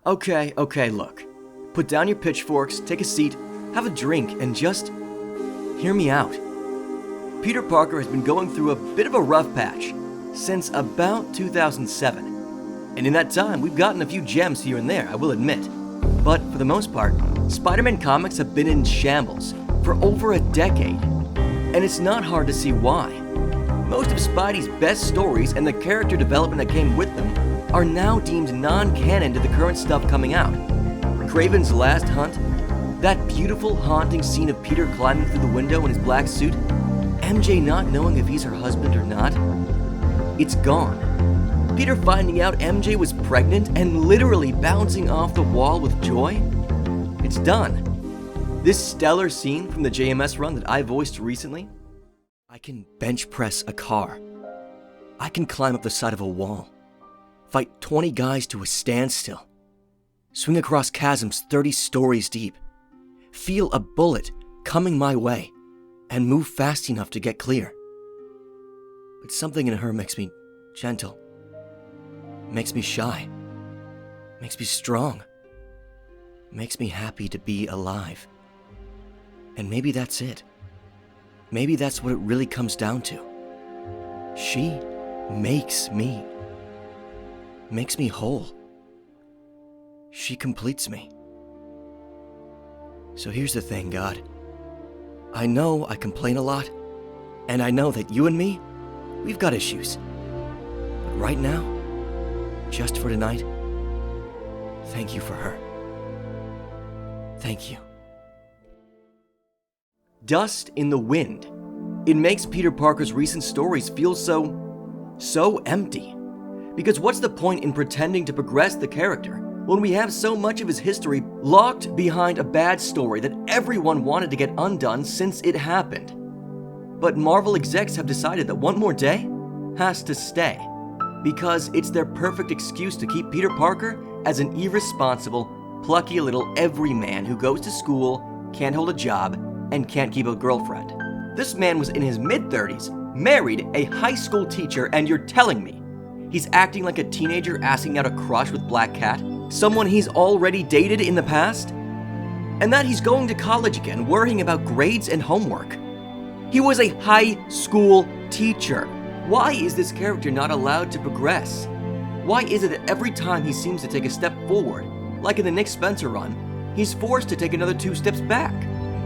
Okay, look. Put down your pitchforks, take a seat, have a drink, and just hear me out. Peter Parker has been going through a bit of a rough patch since about 2007. And in that time, we've gotten a few gems here and there, I will admit. But for the most part, Spider-Man comics have been in shambles for over a decade. And it's not hard to see why. Most of Spidey's best stories and the character development that came with them are now deemed non-canon to the current stuff coming out. Kraven's Last Hunt, that beautiful, haunting scene of Peter climbing through the window in his black suit, MJ not knowing if he's her husband or not, it's gone. Peter finding out MJ was pregnant and literally bouncing off the wall with joy, it's done. This stellar scene from the JMS run that I voiced recently, I can bench press a car. I can climb up the side of a wall, fight 20 guys to a standstill, swing across chasms 30 stories deep, feel a bullet coming my way, and move fast enough to get clear. But something in her makes me gentle, makes me shy, makes me strong, makes me happy to be alive. And maybe that's it. Maybe that's what it really comes down to. She makes me whole. She completes me. So here's the thing, God. I know I complain a lot, and I know that you and me, we've got issues. But right now, just for tonight, thank you for her. Thank you. Dust in the wind. It makes Peter Parker's recent stories feel so empty. Because what's the point in pretending to progress the character when we have so much of his history locked behind a bad story that everyone wanted to get undone since it happened? But Marvel execs have decided that One More Day has to stay, because it's their perfect excuse to keep Peter Parker as an irresponsible, plucky little everyman who goes to school, can't hold a job, and can't keep a girlfriend. This man was in his mid-30s, married, a high school teacher, and you're telling me he's acting like a teenager asking out a crush with Black Cat, someone he's already dated in the past? And that he's going to college again, worrying about grades and homework. He was a high school teacher. Why is this character not allowed to progress? Why is it that every time he seems to take a step forward, like in the Nick Spencer run, he's forced to take another 2 steps back?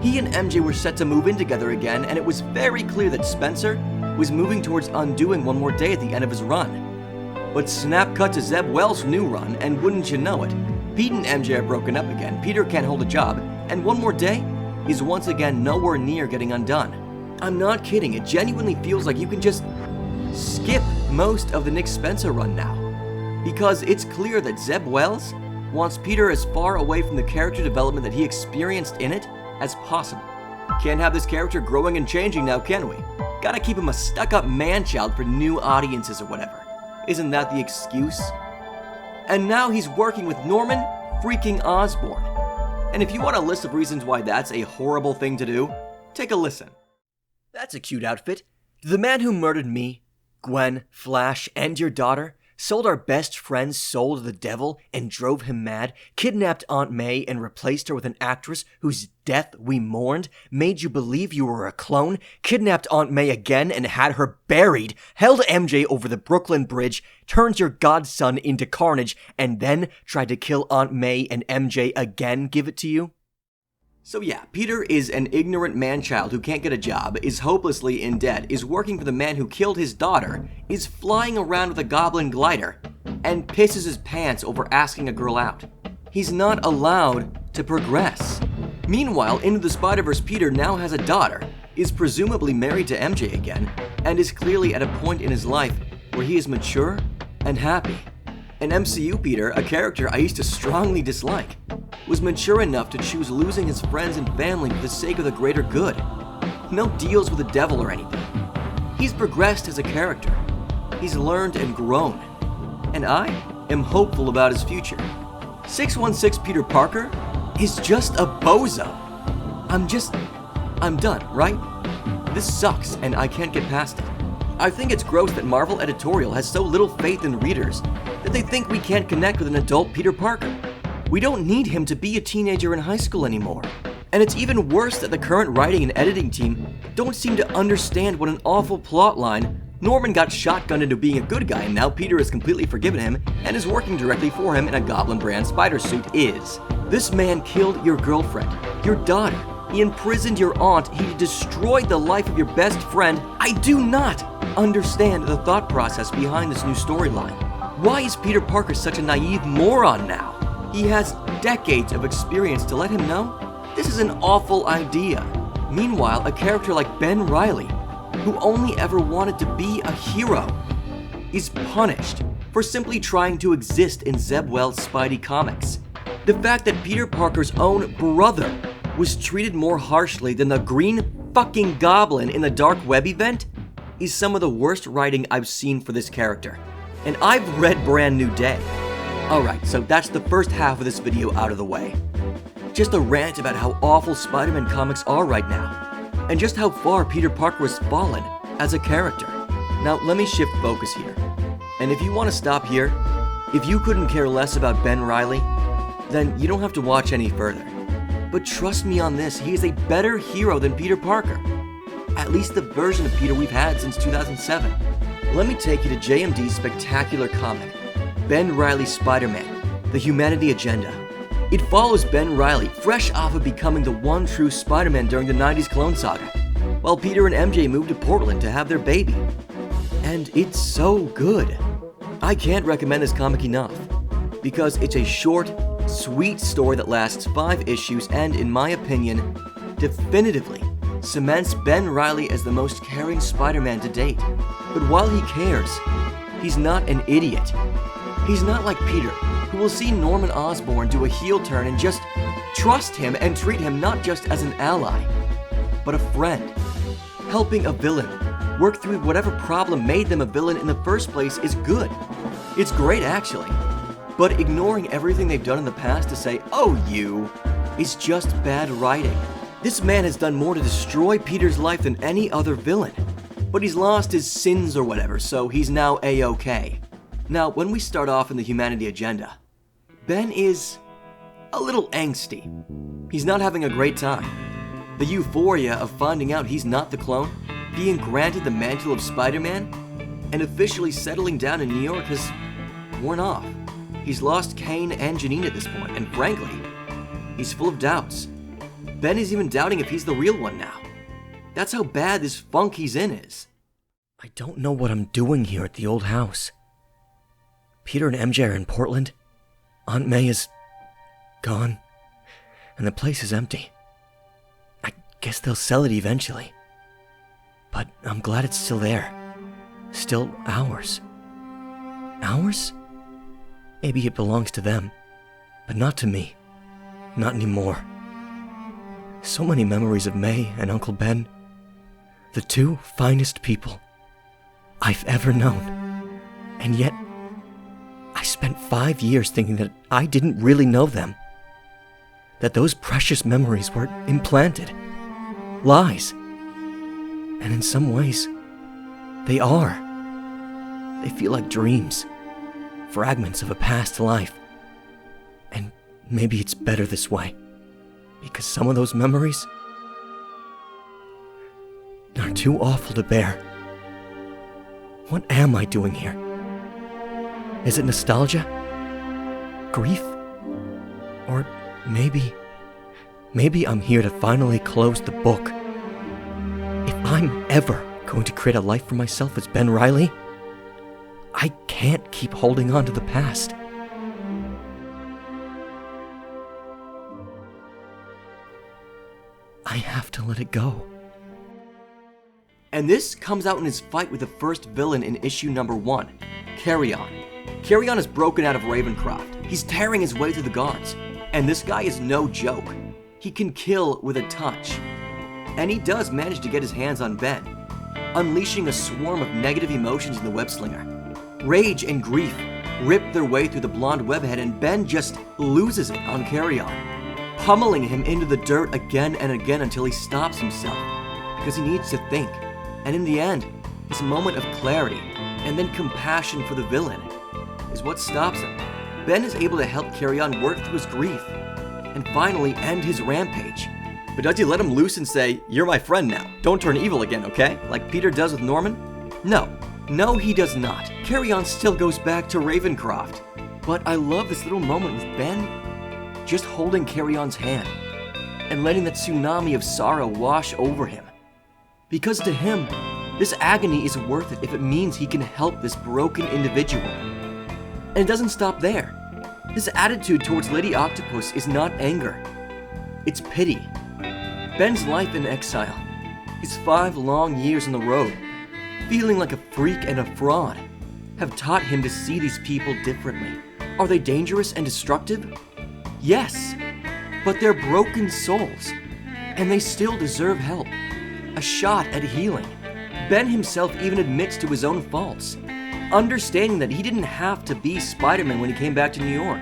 He and MJ were set to move in together again, and it was very clear that Spencer was moving towards undoing One More Day at the end of his run. But snap cut to Zeb Wells' new run, and wouldn't you know it, Pete and MJ are broken up again, Peter can't hold a job, and One More Day is once again nowhere near getting undone. I'm not kidding, it genuinely feels like you can just skip most of the Nick Spencer run now. Because it's clear that Zeb Wells wants Peter as far away from the character development that he experienced in it as possible. Can't have this character growing and changing now, can we? Gotta keep him a stuck-up man-child for new audiences or whatever. Isn't that the excuse? And now he's working with Norman freaking Osborn. And if you want a list of reasons why that's a horrible thing to do, take a listen. That's a cute outfit. The man who murdered me, Gwen, Flash, and your daughter, sold our best friend's soul to the devil and drove him mad, kidnapped Aunt May and replaced her with an actress whose death we mourned, made you believe you were a clone, kidnapped Aunt May again and had her buried, held MJ over the Brooklyn Bridge, turned your godson into carnage, and then tried to kill Aunt May and MJ again, give it to you? So yeah, Peter is an ignorant man-child who can't get a job, is hopelessly in debt, is working for the man who killed his daughter, is flying around with a goblin glider, and pisses his pants over asking a girl out. He's not allowed to progress. Meanwhile, Into the Spider-Verse Peter now has a daughter, is presumably married to MJ again, and is clearly at a point in his life where he is mature and happy. And MCU Peter, a character I used to strongly dislike, was mature enough to choose losing his friends and family for the sake of the greater good. No deals with the devil or anything. He's progressed as a character. He's learned and grown. And I am hopeful about his future. 616 Peter Parker is just a bozo. I'm done, right? This sucks and I can't get past it. I think it's gross that Marvel editorial has so little faith in readers that they think we can't connect with an adult Peter Parker. We don't need him to be a teenager in high school anymore. And it's even worse that the current writing and editing team don't seem to understand what an awful plotline Norman got shotgunned into being a good guy, and now Peter has completely forgiven him and is working directly for him in a Goblin brand spider suit is. This man killed your girlfriend, your daughter, he imprisoned your aunt, he destroyed the life of your best friend. I do not understand the thought process behind this new storyline. Why is Peter Parker such a naive moron now? He has decades of experience to let him know this is an awful idea. Meanwhile, a character like Ben Reilly, who only ever wanted to be a hero, is punished for simply trying to exist in Zeb Wells' Spidey comics. The fact that Peter Parker's own brother was treated more harshly than the green fucking goblin in the Dark Web event is some of the worst writing I've seen for this character. And I've read Brand New Day. Alright, so that's the first half of this video out of the way. Just a rant about how awful Spider-Man comics are right now, and just how far Peter Parker has fallen as a character. Now, let me shift focus here. And if you want to stop here, if you couldn't care less about Ben Reilly, then you don't have to watch any further. But trust me on this, he is a better hero than Peter Parker. At least the version of Peter we've had since 2007. Let me take you to JMD's spectacular comic, Ben Reilly Spider-Man, The Humanity Agenda. It follows Ben Reilly, fresh off of becoming the one true Spider-Man during the 90s Clone Saga, while Peter and MJ move to Portland to have their baby. And it's so good. I can't recommend this comic enough, because it's a short, sweet story that lasts 5 issues and, in my opinion, definitively cements Ben Reilly as the most caring Spider-Man to date. But while he cares, he's not an idiot. He's not like Peter, who will see Norman Osborn do a heel turn and just trust him and treat him not just as an ally, but a friend. Helping a villain work through whatever problem made them a villain in the first place is good. It's great, actually. But ignoring everything they've done in the past to say, "Oh, you," is just bad writing. This man has done more to destroy Peter's life than any other villain. But he's lost his sins or whatever, so he's now A-OK. Now, when we start off in the Humanity Agenda, Ben is a little angsty. He's not having a great time. The euphoria of finding out he's not the clone, being granted the mantle of Spider-Man, and officially settling down in New York has worn off. He's lost Kane and Janine at this point, and frankly, he's full of doubts. Ben is even doubting if he's the real one now. That's how bad this funk he's in is. I don't know what I'm doing here at the old house. Peter and MJ are in Portland. Aunt May is gone, and the place is empty. I guess they'll sell it eventually. But I'm glad it's still there. Still ours. Ours? Maybe it belongs to them, but not to me. Not anymore. So many memories of May and Uncle Ben. The 2 finest people I've ever known. And yet, I spent 5 years thinking that I didn't really know them. That those precious memories were implanted. Lies. And in some ways, they are. They feel like dreams. Fragments of a past life. And maybe it's better this way, because some of those memories are too awful to bear. What am I doing here? Is it nostalgia? Grief? Or maybe I'm here to finally close the book. If I'm ever going to create a life for myself as Ben Reilly, I can't keep holding on to the past. I have to let it go. And this comes out in his fight with the first villain in issue number 1, Carrion. Carrion is broken out of Ravencroft. He's tearing his way through the guards. And this guy is no joke. He can kill with a touch. And he does manage to get his hands on Ben, unleashing a swarm of negative emotions in the web-slinger. Rage and grief rip their way through the blonde webhead, and Ben just loses it on Carrion, pummeling him into the dirt again and again until he stops himself, because he needs to think. And in the end, this moment of clarity and then compassion for the villain is what stops him. Ben is able to help Carry On work through his grief and finally end his rampage. But does he let him loose and say, "You're my friend now, don't turn evil again, okay?" like Peter does with Norman? No, he does not. Carry On still goes back to Ravencroft. But I love this little moment with Ben just holding Carry On's hand and letting that tsunami of sorrow wash over him. Because to him, this agony is worth it if it means he can help this broken individual. And it doesn't stop there. His attitude towards Lady Octopus is not anger, it's pity. Ben's life in exile, his 5 long years on the road, feeling like a freak and a fraud, have taught him to see these people differently. Are they dangerous and destructive? Yes, but they're broken souls, and they still deserve help, a shot at healing. Ben himself even admits to his own faults, understanding that he didn't have to be Spider-Man when he came back to New York,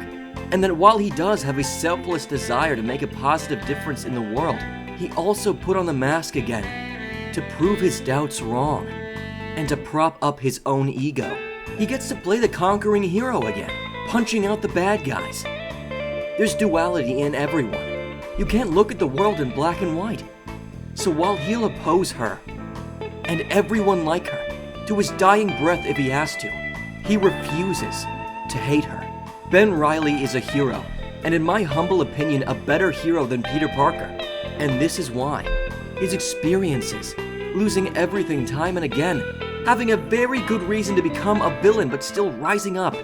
and that while he does have a selfless desire to make a positive difference in the world, he also put on the mask again to prove his doubts wrong and to prop up his own ego. He gets to play the conquering hero again, punching out the bad guys. There's duality in everyone. You can't look at the world in black and white. So while he'll oppose her, and everyone like her, to his dying breath if he has to, he refuses to hate her. Ben Reilly is a hero, and in my humble opinion, a better hero than Peter Parker. And this is why. His experiences, losing everything time and again, having a very good reason to become a villain but still rising up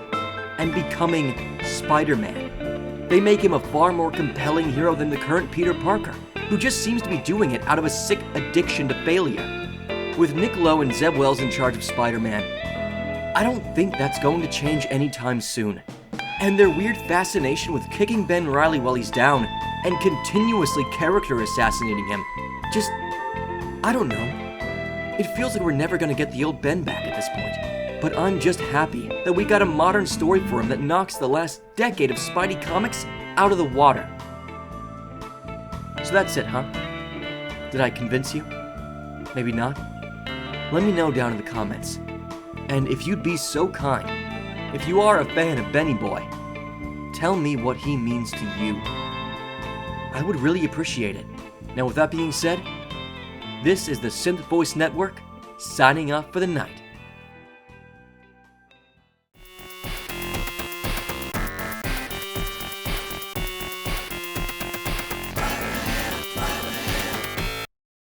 and becoming Spider-Man. They make him a far more compelling hero than the current Peter Parker, who just seems to be doing it out of a sick addiction to failure. With Nick Lowe and Zeb Wells in charge of Spider-Man, I don't think that's going to change anytime soon. And their weird fascination with kicking Ben Reilly while he's down and continuously character assassinating him, just, I don't know. It feels like we're never going to get the old Ben back at this point. But I'm just happy that we got a modern story for him that knocks the last decade of Spidey comics out of the water. So that's it, huh? Did I convince you? Maybe not? Let me know down in the comments. And if you'd be so kind, if you are a fan of Benny Boy, tell me what he means to you. I would really appreciate it. Now with that being said, this is the Synth Voice Network, signing off for the night.